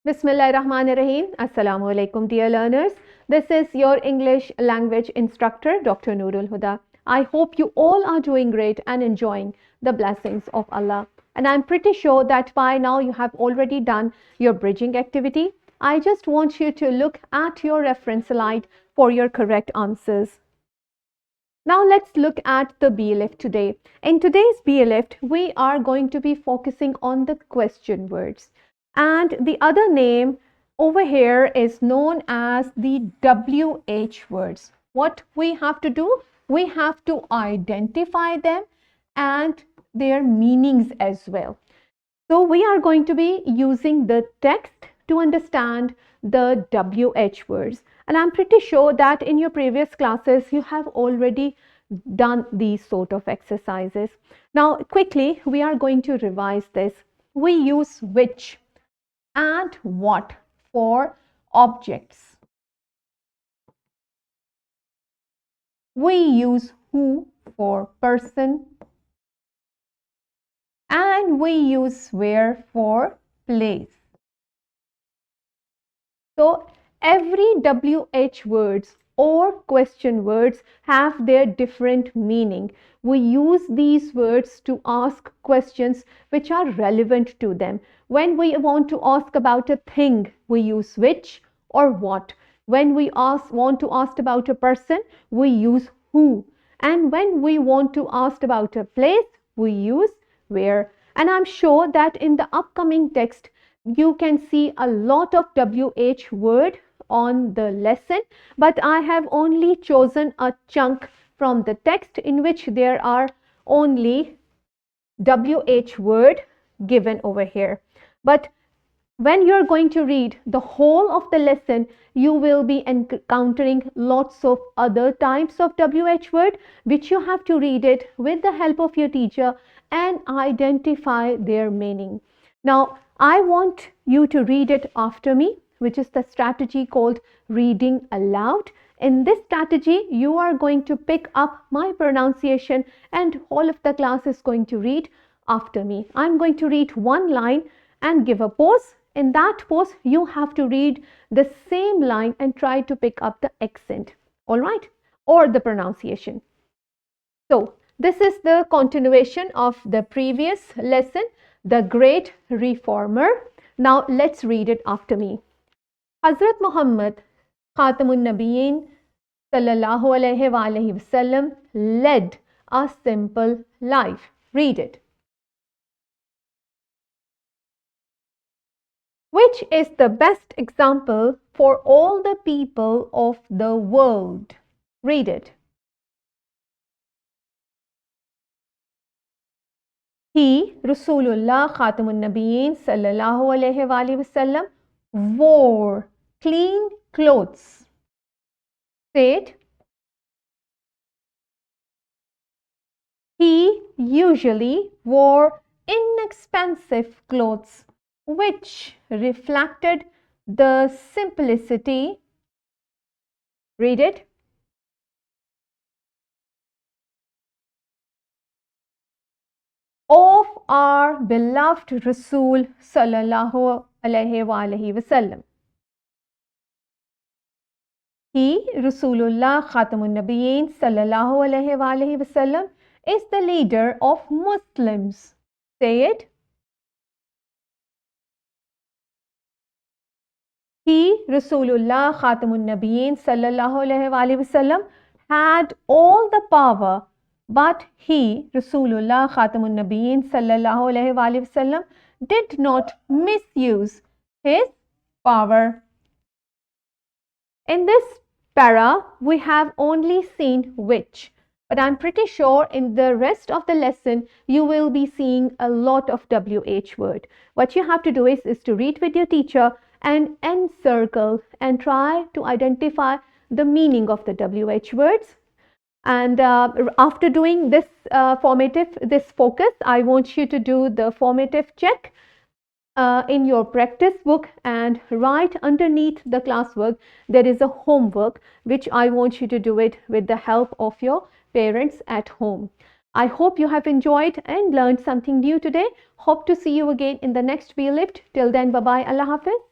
Bismillahirrahmanirrahim. Assalamu alaikum, dear learners. This is your English language instructor, Dr. Noorul Huda. I hope you all are doing great and enjoying the blessings of Allah. And I'm pretty sure that by now you have already done your bridging activity. I just want you to look at your reference slide for your correct answers. Now let's look at the BLIFT today. In today's BLIFT, we are going to be focusing on the question words. And the other name over here is known as the WH words. What we have to do? We have to identify them and their meanings as well. So we are going to be using the text to understand the WH words. And I'm pretty sure that in your previous classes, you have already done these sort of exercises. Now, quickly, we are going to revise this. We use which and what for objects. We use who for person. And we use where for place. So every WH words or question words have their different meaning. We use these words to ask questions which are relevant to them. When we want to ask about a thing, we use which or what. When we want to ask about a person, we use who. And when we want to ask about a place, we use where. And I'm sure that in the upcoming text, you can see a lot of WH word on the lesson, but I have only chosen a chunk from the text in which there are only WH word given over here. But when you're going to read the whole of the lesson, you will be encountering lots of other types of WH word, which you have to read it with the help of your teacher and identify their meaning. Now, I want you to read it after me, which is the strategy called reading aloud. In this strategy, you are going to pick up my pronunciation and all of the class is going to read after me. I'm going to read one line and give a pause. In that pause, you have to read the same line and try to pick up the accent, all right, or the pronunciation. So, this is the continuation of the previous lesson, the Great Reformer. Now, let's read it after me. Hazrat Muhammad Khatamun Nabiyyin sallallahu alayhi wa alayhi wasallam led a simple life. Read it. Which is the best example for all the people of the world? Read it. He, Rasulullah Khatamun Nabiyyin sallallahu alayhi wa alayhi wasallam, wore clean clothes. Say it. He usually wore inexpensive clothes which reflected the simplicity. Read it. Of our beloved Rasul sallallahu alayhi wa alayhi wasallam. He, Rasulullah Khatamun Nabiyyin sallallahu alayhi wa alayhi wasallam, is the leader of Muslims. Say it. He, Rasulullah Khatamun Nabiyyin sallallahu alayhi wa alayhi wasallam, had all the power, but he, Rasulullah Khatamun Nabiyyin sallallahu alayhi wa alayhi wasallam, did not misuse his power. In this para, we have only seen which, but I'm pretty sure in the rest of the lesson, you will be seeing a lot of WH word. What you have to do is to read with your teacher and encircle and try to identify the meaning of the WH words. And after doing this this focus, I want you to do the formative check in your practice book, and right underneath the classwork, there is a homework which I want you to do it with the help of your parents at home. I hope you have enjoyed and learned something new today. Hope to see you again in the next BLIFT. Till then, bye-bye. Allah Hafiz.